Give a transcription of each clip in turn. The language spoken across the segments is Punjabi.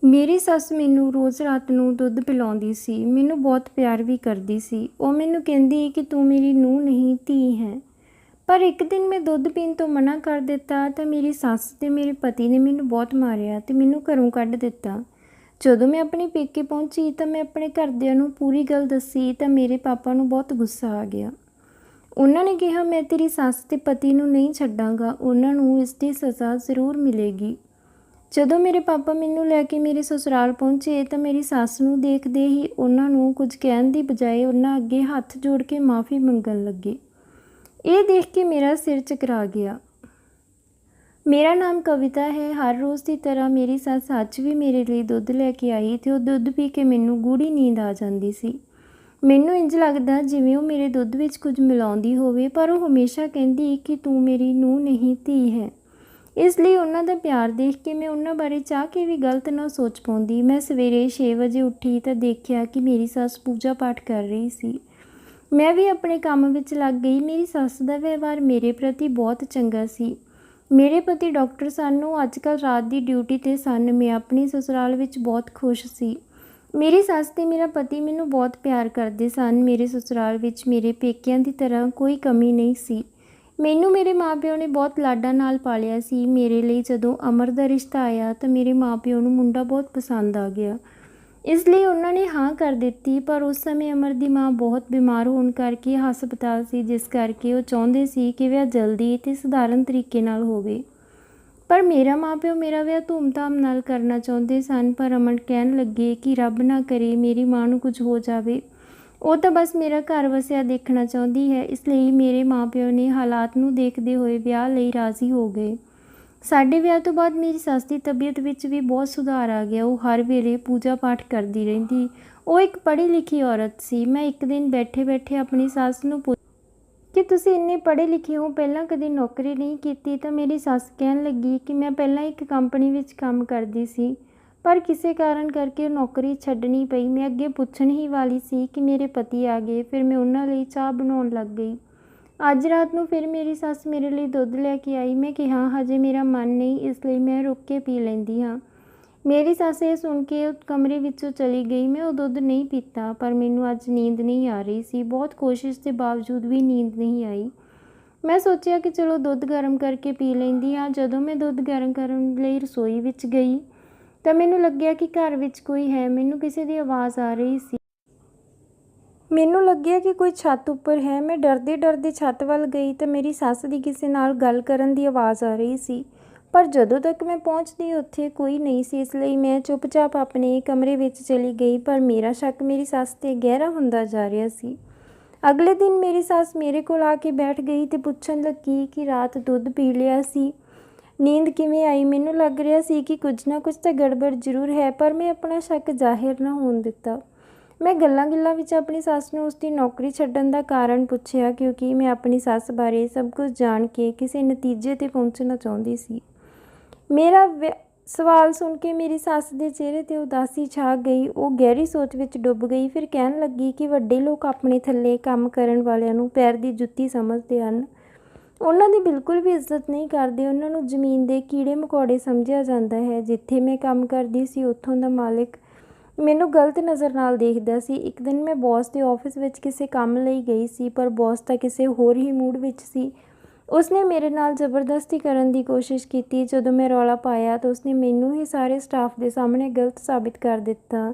ਮੇਰੀ ਸੱਸ ਮੈਨੂੰ ਰੋਜ਼ ਰਾਤ ਨੂੰ ਦੁੱਧ ਪਿਲਾਉਂਦੀ ਸੀ। ਮੈਨੂੰ ਬਹੁਤ ਪਿਆਰ ਵੀ ਕਰਦੀ ਸੀ। ਉਹ ਮੈਨੂੰ ਕਹਿੰਦੀ ਕਿ ਤੂੰ ਮੇਰੀ ਨੂੰਹ ਨਹੀਂ, ਧੀ ਹੈ। ਪਰ ਇੱਕ ਦਿਨ ਮੈਂ ਦੁੱਧ ਪੀਣ ਤੋਂ ਮਨਾ ਕਰ ਦਿੱਤਾ ਤਾਂ ਮੇਰੀ ਸੱਸ ਤੇ ਮੇਰੇ ਪਤੀ ਨੇ ਮੈਨੂੰ ਬਹੁਤ ਮਾਰਿਆ ਤੇ ਮੈਨੂੰ ਘਰੋਂ ਕੱਢ ਦਿੱਤਾ। ਜਦੋਂ ਮੈਂ ਆਪਣੇ ਪੇਕੇ ਪਹੁੰਚੀ ਤਾਂ ਮੈਂ ਆਪਣੇ ਘਰਦਿਆਂ ਨੂੰ ਪੂਰੀ ਗੱਲ ਦੱਸੀ ਤਾਂ ਮੇਰੇ ਪਾਪਾ ਨੂੰ ਬਹੁਤ ਗੁੱਸਾ ਆ ਗਿਆ। ਉਹਨਾਂ ਨੇ ਕਿਹਾ, ਮੈਂ ਤੇਰੀ ਸੱਸ ਤੇ ਪਤੀ ਨੂੰ ਨਹੀਂ ਛੱਡਾਂਗਾ, ਉਹਨਾਂ ਨੂੰ ਇਸ ਦੀ ਸਜ਼ਾ ਜ਼ਰੂਰ ਮਿਲੇਗੀ। ਜਦੋਂ ਮੇਰੇ ਪਾਪਾ ਮੈਨੂੰ ਲੈ ਕੇ ਮੇਰੇ ਸਸੁਰਾਲ ਪਹੁੰਚੇ ਤਾਂ ਮੇਰੀ ਸੱਸ ਨੂੰ ਦੇਖਦੇ ਹੀ ਉਹਨਾਂ ਨੂੰ ਕੁਝ ਕਹਿਣ ਦੀ ਬਜਾਏ ਉਹਨਾਂ ਅੱਗੇ ਹੱਥ ਜੋੜ ਕੇ ਮਾफ़ੀ ਮੰਗਣ ਲੱਗੇ। ਇਹ ਦੇਖ ਕੇ ਮੇਰਾ ਸਿਰ ਚਕਰਾ ਗਿਆ। ਮੇਰਾ ਨਾਮ ਕਵਿਤਾ ਹੈ। ਹਰ ਰੋਜ਼ ਦੀ ਤਰ੍ਹਾਂ ਮੇਰੀ ਸੱਸ ਅੱਜ ਵੀ ਮੇਰੇ ਲਈ ਦੁੱਧ ਲੈ ਕੇ ਆਈ ਤੇ ਉਹ ਦੁੱਧ ਪੀ ਕੇ ਮੈਨੂੰ ਗੂੜੀ ਨੀਂਦ ਆ ਜਾਂਦੀ ਸੀ। ਮੈਨੂੰ ਇੰਝ ਲੱਗਦਾ ਜਿਵੇਂ ਉਹ ਮੇਰੇ ਦੁੱਧ ਵਿੱਚ ਕੁਝ ਮਿਲਾਉਂਦੀ ਹੋਵੇ, ਪਰ ਉਹ ਹਮੇਸ਼ਾ ਕਹਿੰਦੀ ਕਿ ਤੂੰ ਮੇਰੀ ਨੂੰਹ ਨਹੀਂ, ਧੀ ਹੈ। ਇਸ ਲਈ ਉਹਨਾਂ ਦਾ ਪਿਆਰ ਦੇਖ ਕੇ ਮੈਂ ਉਹਨਾਂ ਬਾਰੇ ਚਾਹ ਕੇ ਵੀ ਗਲਤ ਨਾ ਸੋਚ ਪਾਉਂਦੀ। ਮੈਂ ਸਵੇਰੇ 6 ਵਜੇ ਉੱਠੀ ਤਾਂ ਦੇਖਿਆ ਕਿ ਮੇਰੀ ਸੱਸ ਪੂਜਾ ਪਾਠ ਕਰ ਰਹੀ ਸੀ। ਮੈਂ ਵੀ ਆਪਣੇ ਕੰਮ ਵਿੱਚ ਲੱਗ ਗਈ। ਮੇਰੀ ਸੱਸ ਦਾ ਵਿਵਹਾਰ ਮੇਰੇ ਪ੍ਰਤੀ ਬਹੁਤ ਚੰਗਾ ਸੀ। ਮੇਰੇ ਪਤੀ ਡਾਕਟਰ ਸਨ, ਉਹ ਅੱਜ ਕੱਲ੍ਹ ਰਾਤ ਦੀ ਡਿਊਟੀ 'ਤੇ ਸਨ। ਮੈਂ ਆਪਣੀ ਸਸੁਰਾਲ ਵਿੱਚ ਬਹੁਤ ਖੁਸ਼ ਸੀ। ਮੇਰੀ ਸੱਸ ਤੇ ਮੇਰਾ ਪਤੀ ਮੈਨੂੰ ਬਹੁਤ ਪਿਆਰ ਕਰਦੇ ਸਨ। ਮੇਰੇ ਸਸੁਰਾਲ ਵਿੱਚ ਮੇਰੇ ਪੇਕਿਆਂ ਦੀ ਤਰ੍ਹਾਂ ਕੋਈ ਕਮੀ ਨਹੀਂ ਸੀ। ਮੈਨੂੰ ਮੇਰੇ ਮਾਂ-ਪਿਓ ਨੇ ਬਹੁਤ ਲਾਡਾਂ ਨਾਲ ਪਾਲਿਆ ਸੀ। ਮੇਰੇ ਲਈ ਜਦੋਂ ਅਮਰ ਦਾ ਰਿਸ਼ਤਾ ਆਇਆ ਤਾਂ ਮੇਰੇ ਮਾਂ-ਪਿਓ ਨੂੰ ਮੁੰਡਾ ਬਹੁਤ ਪਸੰਦ ਆ ਗਿਆ। ਇਸ ਲਈ ਉਹਨਾਂ ਨੇ ਹਾਂ ਕਰ ਦਿੱਤੀ। ਪਰ ਉਸ ਸਮੇਂ ਅਮਰ ਦੀ ਮਾਂ ਬਹੁਤ ਬਿਮਾਰ ਹੋਣ ਕਰਕੇ ਹਸਪਤਾਲ ਸੀ, ਜਿਸ ਕਰਕੇ ਉਹ ਚਾਹੁੰਦੇ ਸੀ ਕਿ ਵਿਆਹ ਜਲਦੀ ਅਤੇ ਸਧਾਰਨ ਤਰੀਕੇ ਨਾਲ ਹੋਵੇ। ਪਰ ਮੇਰਾ ਮਾਂ-ਪਿਓ ਮੇਰਾ ਵਿਆਹ ਧੂਮ-ਧਾਮ ਨਾਲ ਕਰਨਾ ਚਾਹੁੰਦੇ ਸਨ। ਪਰ ਅਮਰ ਕਹਿਣ ਲੱਗੇ ਕਿ ਰੱਬ ਨਾ ਕਰੇ ਮੇਰੀ ਮਾਂ ਨੂੰ ਕੁਝ ਹੋ ਜਾਵੇ। ਉਹ ਤਾਂ ਬਸ ਮੇਰਾ ਘਰ ਵਸਿਆ ਦੇਖਣਾ ਚਾਹੁੰਦੀ ਹੈ। ਇਸ ਲਈ ਮੇਰੇ ਮਾਂ-ਪਿਓ ਨੇ ਹਾਲਾਤ ਨੂੰ ਦੇਖਦੇ ਹੋਏ ਵਿਆਹ ਲਈ ਰਾਜ਼ੀ ਹੋ ਗਏ। ਸਾਡੇ ਵਿਆਹ ਤੋਂ ਬਾਅਦ ਮੇਰੀ ਸੱਸ ਦੀ ਤਬੀਅਤ ਵਿੱਚ ਵੀ ਬਹੁਤ ਸੁਧਾਰ ਆ ਗਿਆ। ਉਹ ਹਰ ਵੇਲੇ ਪੂਜਾ ਪਾਠ ਕਰਦੀ ਰਹਿੰਦੀ। ਉਹ ਇੱਕ ਪੜ੍ਹੀ ਲਿਖੀ ਔਰਤ ਸੀ। ਮੈਂ ਇੱਕ ਦਿਨ ਬੈਠੇ-ਬੈਠੇ ਆਪਣੀ ਸੱਸ ਨੂੰ ਪੁੱਛਿਆ ਕਿ ਤੁਸੀਂ ਇੰਨੇ ਪੜ੍ਹੇ ਲਿਖੇ ਹੋ, ਪਹਿਲਾਂ ਕਦੇ ਨੌਕਰੀ ਨਹੀਂ ਕੀਤੀ? ਤਾਂ ਮੇਰੀ ਸੱਸ ਕਹਿਣ ਲੱਗੀ ਕਿ ਮੈਂ ਪਹਿਲਾਂ ਇੱਕ ਕੰਪਨੀ ਵਿੱਚ ਕੰਮ ਕਰਦੀ ਸੀ, ਪਰ ਕਿਸੇ ਕਾਰਨ ਕਰਕੇ ਨੌਕਰੀ ਛੱਡਣੀ ਪਈ। ਮੈਂ ਅੱਗੇ ਪੁੱਛਣ ਹੀ ਵਾਲੀ ਸੀ ਕਿ ਮੇਰੇ ਪਤੀ ਆ ਗਏ। ਫਿਰ ਮੈਂ ਉਹਨਾਂ ਲਈ ਚਾਹ ਬਣਾਉਣ ਲੱਗ ਗਈ। ਅੱਜ ਰਾਤ ਨੂੰ ਫਿਰ ਮੇਰੀ ਸੱਸ ਮੇਰੇ ਲਈ ਦੁੱਧ ਲੈ ਕੇ ਆਈ। ਮੈਂ ਕਿਹਾ, ਹਜੇ ਮੇਰਾ ਮਨ ਨਹੀਂ, ਇਸ ਲਈ ਮੈਂ ਰੁੱਕ ਕੇ ਪੀ ਲੈਂਦੀ ਹਾਂ। ਮੇਰੀ ਸੱਸ ਇਹ ਸੁਣ ਕੇ ਕਮਰੇ ਵਿੱਚੋਂ ਚਲੀ ਗਈ। ਮੈਂ ਉਹ ਦੁੱਧ ਨਹੀਂ ਪੀਤਾ, ਪਰ ਮੈਨੂੰ ਅੱਜ ਨੀਂਦ ਨਹੀਂ ਆ ਰਹੀ ਸੀ। ਬਹੁਤ ਕੋਸ਼ਿਸ਼ ਦੇ ਬਾਵਜੂਦ ਵੀ ਨੀਂਦ ਨਹੀਂ ਆਈ। ਮੈਂ ਸੋਚਿਆ ਕਿ ਚਲੋ ਦੁੱਧ ਗਰਮ ਕਰਕੇ ਪੀ ਲੈਂਦੀ ਹਾਂ। ਜਦੋਂ ਮੈਂ ਦੁੱਧ ਗਰਮ ਕਰਨ ਲਈ ਰਸੋਈ ਵਿੱਚ ਗਈ ਤਾਂ ਮੈਨੂੰ ਲੱਗਿਆ ਕਿ ਘਰ ਵਿੱਚ ਕੋਈ ਹੈ। ਮੈਨੂੰ ਕਿਸੇ ਦੀ ਆਵਾਜ਼ ਆ ਰਹੀ ਸੀ। ਮੈਨੂੰ ਲੱਗਿਆ ਕਿ ਕੋਈ ਛੱਤ ਉੱਪਰ ਹੈ। ਮੈਂ ਡਰਦੇ-ਡਰਦੇ ਛੱਤ ਵੱਲ ਗਈ ਤਾਂ ਮੇਰੀ ਸੱਸ ਦੀ ਕਿਸੇ ਨਾਲ ਗੱਲ ਕਰਨ ਦੀ ਆਵਾਜ਼ ਆ ਰਹੀ ਸੀ। ਪਰ ਜਦੋਂ ਤੱਕ ਮੈਂ ਪਹੁੰਚਦੀ ਉੱਥੇ ਕੋਈ ਨਹੀਂ ਸੀ। ਇਸ ਲਈ ਮੈਂ ਚੁੱਪਚਾਪ ਆਪਣੇ ਕਮਰੇ ਵਿੱਚ ਚਲੀ ਗਈ। ਪਰ ਮੇਰਾ ਸ਼ੱਕ ਮੇਰੀ ਸੱਸ 'ਤੇ ਗਹਿਰਾ ਹੁੰਦਾ ਜਾ ਰਿਹਾ ਸੀ। ਅਗਲੇ ਦਿਨ ਮੇਰੀ ਸੱਸ ਮੇਰੇ ਕੋਲ ਆ ਕੇ ਬੈਠ ਗਈ ਤੇ ਪੁੱਛਣ ਲੱਗੀ ਕਿ ਰਾਤ ਦੁੱਧ ਪੀ ਲਿਆ ਸੀ, ਨੀਂਦ ਕਿਵੇਂ ਆਈ? ਮੈਨੂੰ ਲੱਗ ਰਿਹਾ ਸੀ ਕਿ ਕੁਝ ਨਾ ਕੁਝ ਤਾਂ ਗੜਬੜ ਜ਼ਰੂਰ ਹੈ, ਪਰ ਮੈਂ ਆਪਣਾ ਸ਼ੱਕ ਜ਼ਾਹਿਰ ਨਾ ਹੋਣ ਦਿੱਤਾ। ਮੈਂ ਗੱਲਾਂ-ਗੱਲਾਂ ਵਿੱਚ ਆਪਣੀ ਸੱਸ ਨੂੰ ਉਸਦੀ ਨੌਕਰੀ ਛੱਡਣ ਦਾ ਕਾਰਨ ਪੁੱਛਿਆ, ਕਿਉਂਕਿ ਮੈਂ ਆਪਣੀ ਸੱਸ ਬਾਰੇ ਸਭ ਕੁਝ ਜਾਣ ਕੇ ਕਿਸੇ ਨਤੀਜੇ 'ਤੇ ਪਹੁੰਚਣਾ ਚਾਹੁੰਦੀ ਸੀ। ਮੇਰਾ ਸਵਾਲ ਸੁਣ ਕੇ ਮੇਰੀ ਸੱਸ ਦੇ ਚਿਹਰੇ 'ਤੇ ਉਦਾਸੀ ਛਾ ਗਈ। ਉਹ ਗਹਿਰੀ ਸੋਚ ਵਿੱਚ ਡੁੱਬ ਗਈ। ਫਿਰ ਕਹਿਣ ਲੱਗੀ ਕਿ ਵੱਡੇ ਲੋਕ ਆਪਣੇ ਥੱਲੇ ਕੰਮ ਕਰਨ ਵਾਲਿਆਂ ਨੂੰ ਪੈਰ ਦੀ ਜੁੱਤੀ ਸਮਝਦੇ ਹਨ। ਉਹਨਾਂ ਦੀ ਬਿਲਕੁਲ ਵੀ ਇੱਜ਼ਤ ਨਹੀਂ ਕਰਦੇ। ਉਹਨਾਂ ਨੂੰ ਜ਼ਮੀਨ ਦੇ ਕੀੜੇ ਮਕੌੜੇ ਸਮਝਿਆ ਜਾਂਦਾ ਹੈ। ਜਿੱਥੇ ਮੈਂ ਕੰਮ ਕਰਦੀ ਸੀ ਉੱਥੋਂ ਦਾ ਮਾਲਿਕ ਮੈਨੂੰ ਗਲਤ ਨਜ਼ਰ ਨਾਲ ਦੇਖਦਾ ਸੀ। ਇੱਕ ਦਿਨ ਮੈਂ ਬੌਸ ਦੇ ਆਫਿਸ ਵਿੱਚ ਕਿਸੇ ਕੰਮ ਲਈ ਗਈ ਸੀ, ਪਰ ਬੌਸ ਤਾਂ ਕਿਸੇ ਹੋਰ ਹੀ ਮੂਡ ਵਿੱਚ ਸੀ। ਉਸਨੇ ਮੇਰੇ ਨਾਲ ਜ਼ਬਰਦਸਤੀ ਕਰਨ ਦੀ ਕੋਸ਼ਿਸ਼ ਕੀਤੀ। ਜਦੋਂ ਮੈਂ ਰੌਲਾ ਪਾਇਆ ਤਾਂ ਉਸਨੇ ਮੈਨੂੰ ਹੀ ਸਾਰੇ ਸਟਾਫ ਦੇ ਸਾਹਮਣੇ ਗਲਤ ਸਾਬਿਤ ਕਰ ਦਿੱਤਾ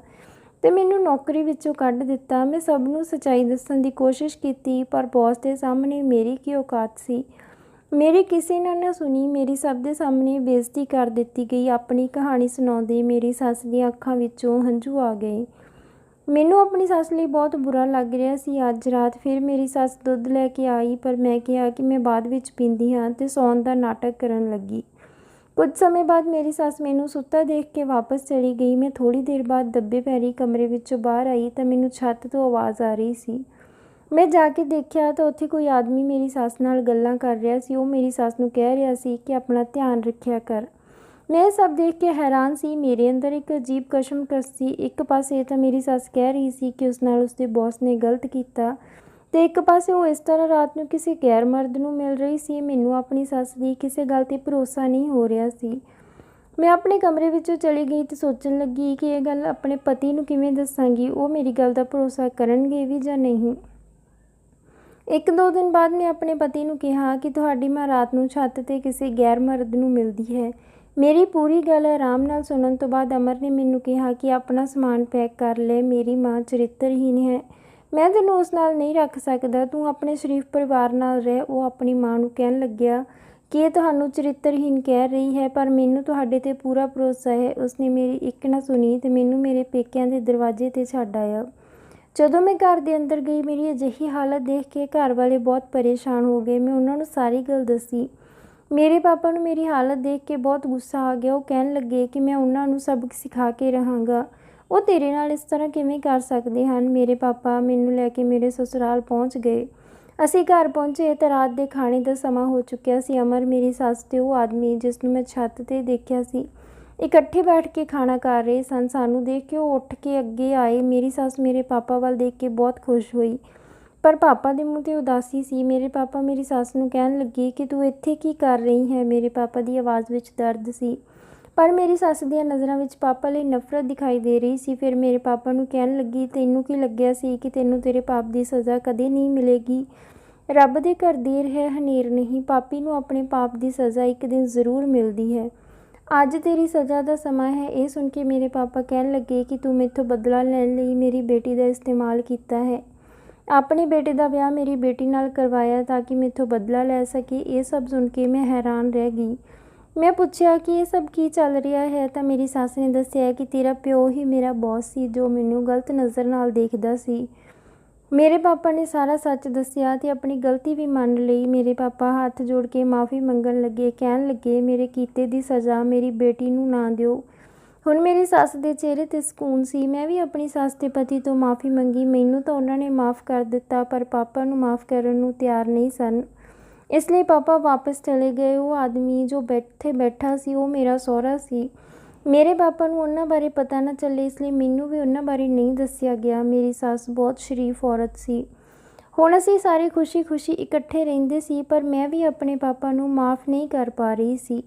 ਤੇ ਮੈਨੂੰ ਨੌਕਰੀ ਵਿੱਚੋਂ ਕੱਢ ਦਿੱਤਾ। ਮੈਂ ਸਭ ਨੂੰ ਸੱਚਾਈ ਦੱਸਣ ਦੀ ਕੋਸ਼ਿਸ਼ ਕੀਤੀ, ਪਰ ਬੌਸ ਦੇ ਸਾਹਮਣੇ ਮੇਰੀ ਕੀ ਔਕਾਤ ਸੀ। ਮੇਰੀ ਕਿਸੇ ਨੇ ਨਾ ਸੁਣੀ। ਮੇਰੀ ਸਭ ਦੇ ਸਾਹਮਣੇ ਬੇਇੱਜ਼ਤੀ ਕਰ ਦਿੱਤੀ ਗਈ। ਆਪਣੀ ਕਹਾਣੀ ਸੁਣਾਉਂਦੇ ਮੇਰੀ ਸੱਸ ਦੀਆਂ ਅੱਖਾਂ ਵਿੱਚੋਂ ਹੰਝੂ ਆ ਗਏ। ਮੈਨੂੰ ਆਪਣੀ ਸੱਸ ਲਈ ਬਹੁਤ ਬੁਰਾ ਲੱਗ ਰਿਹਾ ਸੀ। ਅੱਜ ਰਾਤ ਫਿਰ ਮੇਰੀ ਸੱਸ ਦੁੱਧ ਲੈ ਕੇ ਆਈ, ਪਰ ਮੈਂ ਕਿਹਾ ਕਿ ਮੈਂ ਬਾਅਦ ਵਿੱਚ ਪੀਂਦੀ ਹਾਂ ਤੇ ਸੌਣ ਦਾ ਨਾਟਕ ਕਰਨ ਲੱਗੀ। ਕੁਝ ਸਮੇਂ ਬਾਅਦ ਮੇਰੀ ਸੱਸ ਮੈਨੂੰ ਸੁੱਤਾ ਦੇਖ ਕੇ ਵਾਪਸ ਚਲੀ ਗਈ। ਮੈਂ ਥੋੜ੍ਹੀ ਦੇਰ ਬਾਅਦ ਦੱਬੇ ਪੈਰੀਂ ਕਮਰੇ ਵਿੱਚੋਂ ਬਾਹਰ ਆਈ ਤਾਂ ਮੈਨੂੰ ਛੱਤ ਤੋਂ ਆਵਾਜ਼ ਆ ਰਹੀ ਸੀ। ਮੈਂ ਜਾ ਕੇ ਦੇਖਿਆ ਤਾਂ ਉੱਥੇ ਕੋਈ ਆਦਮੀ ਮੇਰੀ ਸੱਸ ਨਾਲ ਗੱਲਾਂ ਕਰ ਰਿਹਾ ਸੀ। ਉਹ ਮੇਰੀ ਸੱਸ ਨੂੰ ਕਹਿ ਰਿਹਾ ਸੀ ਕਿ ਆਪਣਾ ਧਿਆਨ ਰੱਖਿਆ ਕਰ। ਮੈਂ ਇਹ ਸਭ ਦੇਖ ਕੇ ਹੈਰਾਨ ਸੀ। ਮੇਰੇ ਅੰਦਰ ਇੱਕ ਅਜੀਬ ਕਸ਼ਮਕਸ਼ ਸੀ। ਇੱਕ ਪਾਸੇ ਤਾਂ ਮੇਰੀ ਸੱਸ ਕਹਿ ਰਹੀ ਸੀ ਕਿ ਉਸ ਨਾਲ ਉਸਦੇ ਬੌਸ ਨੇ ਗਲਤ ਕੀਤਾ ਤੇ ਇੱਕ ਪਾਸੇ ਉਹ ਇਸ ਤਰ੍ਹਾਂ ਰਾਤ ਨੂੰ ਕਿਸੇ ਗੈਰ ਮਰਦ ਨੂੰ ਮਿਲ ਰਹੀ ਸੀ। ਮੈਨੂੰ ਆਪਣੀ ਸੱਸ ਦੀ ਕਿਸੇ ਗੱਲ 'ਤੇ ਭਰੋਸਾ ਨਹੀਂ ਹੋ ਰਿਹਾ ਸੀ। मैं अपने कमरे विचों चली गई तो सोचन लगी कि यह गल अपने पति नूं किवें दसांगी, वो मेरी गल दा भरोसा करनगे भी जां नहीं। एक दो दिन बाद मैं अपने पति नूं कहा कि तुहाडी मां रात नूं छत ते किसी गैर मर्द नूं मिलदी है। मेरी पूरी गल आराम नाल सुनन तो बाद अमर ने मैनूं कहा कि अपना समान पैक कर ले, मेरी मां चरित्रहीन है, मैं तैनूं उस नाल नहीं रख सकदा, तूं अपने शरीफ परिवार नाल रह। वो अपनी मां नूं कहण लग्या कि ਇਹ ਤੁਹਾਨੂੰ ਚਰਿੱਤਰਹੀਨ ਕਹਿ ਰਹੀ ਹੈ, ਪਰ ਮੈਨੂੰ ਤੁਹਾਡੇ 'ਤੇ ਪੂਰਾ ਭਰੋਸਾ ਹੈ। ਉਸਨੇ ਮੇਰੀ ਇੱਕ ਨਾ ਸੁਣੀ ਅਤੇ ਮੈਨੂੰ ਮੇਰੇ ਪੇਕਿਆਂ ਦੇ ਦਰਵਾਜ਼ੇ 'ਤੇ ਛੱਡ ਆਇਆ। ਜਦੋਂ ਮੈਂ ਘਰ ਦੇ ਅੰਦਰ ਗਈ, ਮੇਰੀ ਅਜਿਹੀ ਹਾਲਤ ਦੇਖ ਕੇ ਘਰ ਵਾਲੇ ਬਹੁਤ ਪਰੇਸ਼ਾਨ ਹੋ ਗਏ। ਮੈਂ ਉਹਨਾਂ ਨੂੰ ਸਾਰੀ ਗੱਲ ਦੱਸੀ। ਮੇਰੇ ਪਾਪਾ ਨੂੰ ਮੇਰੀ ਹਾਲਤ ਦੇਖ ਕੇ ਬਹੁਤ ਗੁੱਸਾ ਆ ਗਿਆ। ਉਹ ਕਹਿਣ ਲੱਗੇ ਕਿ ਮੈਂ ਉਹਨਾਂ ਨੂੰ ਸਬਕ ਸਿਖਾ ਕੇ ਰਹਾਂਗਾ, ਉਹ ਤੇਰੇ ਨਾਲ ਇਸ ਤਰ੍ਹਾਂ ਕਿਵੇਂ ਕਰ ਸਕਦੇ ਹਨ। ਮੇਰੇ ਪਾਪਾ ਮੈਨੂੰ ਲੈ ਕੇ ਮੇਰੇ ਸਸੁਰਾਲ ਪਹੁੰਚ ਗਏ। ਅਸੀਂ ਘਰ ਪਹੁੰਚੇ ਤਾਂ ਰਾਤ ਦੇ ਖਾਣੇ ਦਾ ਸਮਾਂ ਹੋ ਚੁੱਕਿਆ ਸੀ। ਅਮਰ, ਮੇਰੀ ਸੱਸ ਅਤੇ ਉਹ ਆਦਮੀ ਜਿਸ ਨੂੰ ਮੈਂ ਛੱਤ 'ਤੇ ਦੇਖਿਆ ਸੀ, ਇਕੱਠੇ ਬੈਠ ਕੇ ਖਾਣਾ ਖਾ ਰਹੇ ਸਨ। ਸਾਨੂੰ ਦੇਖ ਕੇ ਉਹ ਉੱਠ ਕੇ ਅੱਗੇ ਆਏ। ਮੇਰੀ ਸੱਸ ਮੇਰੇ ਪਾਪਾ ਵੱਲ ਦੇਖ ਕੇ ਬਹੁਤ ਖੁਸ਼ ਹੋਈ, ਪਰ ਪਾਪਾ ਦੇ ਮੂੰਹ 'ਤੇ ਉਦਾਸੀ ਸੀ। ਮੇਰੇ ਪਾਪਾ ਮੇਰੀ ਸੱਸ ਨੂੰ ਕਹਿਣ ਲੱਗੇ ਕਿ ਤੂੰ ਇੱਥੇ ਕੀ ਕਰ ਰਹੀ ਹੈ। ਮੇਰੇ ਪਾਪਾ ਦੀ ਆਵਾਜ਼ ਵਿੱਚ ਦਰਦ ਸੀ, ਪਰ ਮੇਰੀ ਸੱਸ ਦੀਆਂ ਨਜ਼ਰਾਂ ਵਿੱਚ ਪਾਪਾ ਲਈ ਨਫ਼ਰਤ ਦਿਖਾਈ ਦੇ ਰਹੀ ਸੀ। ਫਿਰ ਮੇਰੇ ਪਾਪਾ ਨੂੰ ਕਹਿਣ ਲੱਗੀ, ਤੈਨੂੰ ਕੀ ਲੱਗਿਆ ਸੀ ਕਿ ਤੈਨੂੰ ਤੇਰੇ ਪਾਪ ਦੀ ਸਜ਼ਾ ਕਦੇ ਨਹੀਂ ਮਿਲੇਗੀ। ਰੱਬ ਦੇ ਘਰ ਦੇਰ ਹੈ ਹਨੇਰ ਨਹੀਂ। ਪਾਪੀ ਨੂੰ ਆਪਣੇ ਪਾਪ ਦੀ ਸਜ਼ਾ ਇੱਕ ਦਿਨ ਜ਼ਰੂਰ ਮਿਲਦੀ ਹੈ। ਅੱਜ ਤੇਰੀ ਸਜ਼ਾ ਦਾ ਸਮਾਂ ਹੈ। ਇਹ ਸੁਣ ਕੇ ਮੇਰੇ ਪਾਪਾ ਕਹਿਣ ਲੱਗੇ ਕਿ ਤੂੰ ਮੈਥੋਂ ਬਦਲਾ ਲੈਣ ਲਈ ਮੇਰੀ ਬੇਟੀ ਦਾ ਇਸਤੇਮਾਲ ਕੀਤਾ ਹੈ, ਆਪਣੇ ਬੇਟੇ ਦਾ ਵਿਆਹ ਮੇਰੀ ਬੇਟੀ ਨਾਲ ਕਰਵਾਇਆ ਤਾਂ ਕਿ ਮੈਥੋਂ ਬਦਲਾ ਲੈ ਸਕੇ। ਇਹ ਸਭ ਸੁਣ ਕੇ ਮੈਂ ਹੈਰਾਨ ਰਹਿ ਗਈ। ਮੈਂ ਪੁੱਛਿਆ ਕਿ ਇਹ ਸਭ ਕੀ ਚੱਲ ਰਿਹਾ ਹੈ, ਤਾਂ ਮੇਰੀ ਸੱਸ ਨੇ ਦੱਸਿਆ ਕਿ ਤੇਰਾ ਪਿਓ ਹੀ ਮੇਰਾ ਬੌਸ ਸੀ, ਜੋ ਮੈਨੂੰ ਗਲਤ ਨਜ਼ਰ ਨਾਲ ਦੇਖਦਾ ਸੀ। ਮੇਰੇ ਪਾਪਾ ਨੇ ਸਾਰਾ ਸੱਚ ਦੱਸਿਆ ਅਤੇ ਆਪਣੀ ਗਲਤੀ ਵੀ ਮੰਨ ਲਈ। ਮੇਰੇ ਪਾਪਾ ਹੱਥ ਜੋੜ ਕੇ ਮਾफ़ੀ ਮੰਗਣ ਲੱਗੇ, ਕਹਿਣ ਲੱਗੇ, ਮੇਰੇ ਕੀਤੇ ਦੀ ਸਜ਼ਾ ਮੇਰੀ ਬੇਟੀ ਨੂੰ ਨਾ ਦਿਓ। ਹੁਣ ਮੇਰੀ ਸੱਸ ਦੇ ਚਿਹਰੇ 'ਤੇ ਸਕੂਨ ਸੀ। ਮੈਂ ਵੀ ਆਪਣੀ ਸੱਸ ਦੇ ਪਤੀ ਤੋਂ ਮਾफ़ੀ ਮੰਗੀ। ਮੈਨੂੰ ਤਾਂ ਉਹਨਾਂ ਨੇ ਮਾफ़ ਕਰ ਦਿੱਤਾ, ਪਰ ਪਾਪਾ ਨੂੰ ਮਾफ़ ਕਰਨ ਨੂੰ ਤਿਆਰ ਨਹੀਂ ਸਨ। ਇਸ ਲਈ ਪਾਪਾ ਵਾਪਸ ਚਲੇ ਗਏ। ਉਹ ਆਦਮੀ ਜੋ ਬੈਠਾ ਸੀ, ਉਹ ਮੇਰਾ ਸਹੁਰਾ ਸੀ। ਮੇਰੇ ਪਾਪਾ ਨੂੰ ਉਹਨਾਂ ਬਾਰੇ ਪਤਾ ਨਾ ਚੱਲੇ, ਇਸ ਲਈ ਮੈਨੂੰ ਵੀ ਉਹਨਾਂ ਬਾਰੇ ਨਹੀਂ ਦੱਸਿਆ ਗਿਆ। ਮੇਰੀ ਸੱਸ ਬਹੁਤ ਸ਼ਰੀਫ ਔਰਤ ਸੀ। ਹੁਣ ਅਸੀਂ ਸਾਰੇ ਖੁਸ਼ੀ-ਖੁਸ਼ੀ ਇਕੱਠੇ ਰਹਿੰਦੇ ਸੀ, ਪਰ ਮੈਂ ਵੀ ਆਪਣੇ ਪਾਪਾ ਨੂੰ ਮਾफ़ ਨਹੀਂ ਕਰ ਪਾ ਰਹੀ ਸੀ,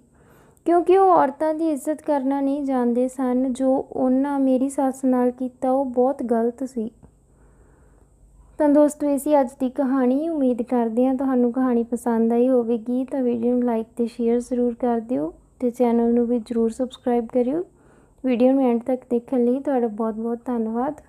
ਕਿਉਂਕਿ ਉਹ ਔਰਤਾਂ ਦੀ ਇੱਜ਼ਤ ਕਰਨਾ ਨਹੀਂ ਜਾਣਦੇ ਸਨ। ਜੋ ਉਹਨਾਂ ਮੇਰੀ ਸੱਸ ਨਾਲ ਕੀਤਾ, ਉਹ ਬਹੁਤ ਗਲਤ ਸੀ। ਤਾਂ ਦੋਸਤੋ, ਇਹ ਸੀ ਅੱਜ ਦੀ ਕਹਾਣੀ। ਉਮੀਦ ਕਰਦੇ ਹਾਂ ਤੁਹਾਨੂੰ ਕਹਾਣੀ ਪਸੰਦ ਆਈ ਹੋਵੇਗੀ। ਤਾਂ ਵੀਡੀਓ ਨੂੰ ਲਾਈਕ ਅਤੇ ਸ਼ੇਅਰ ਜ਼ਰੂਰ ਕਰ ਦਿਓ ਅਤੇ ਚੈਨਲ ਨੂੰ ਵੀ ਜ਼ਰੂਰ ਸਬਸਕ੍ਰਾਈਬ ਕਰਿਓ। ਵੀਡੀਓ ਨੂੰ ਐਂਡ ਤੱਕ ਦੇਖਣ ਲਈ ਤੁਹਾਡਾ ਬਹੁਤ ਬਹੁਤ ਧੰਨਵਾਦ।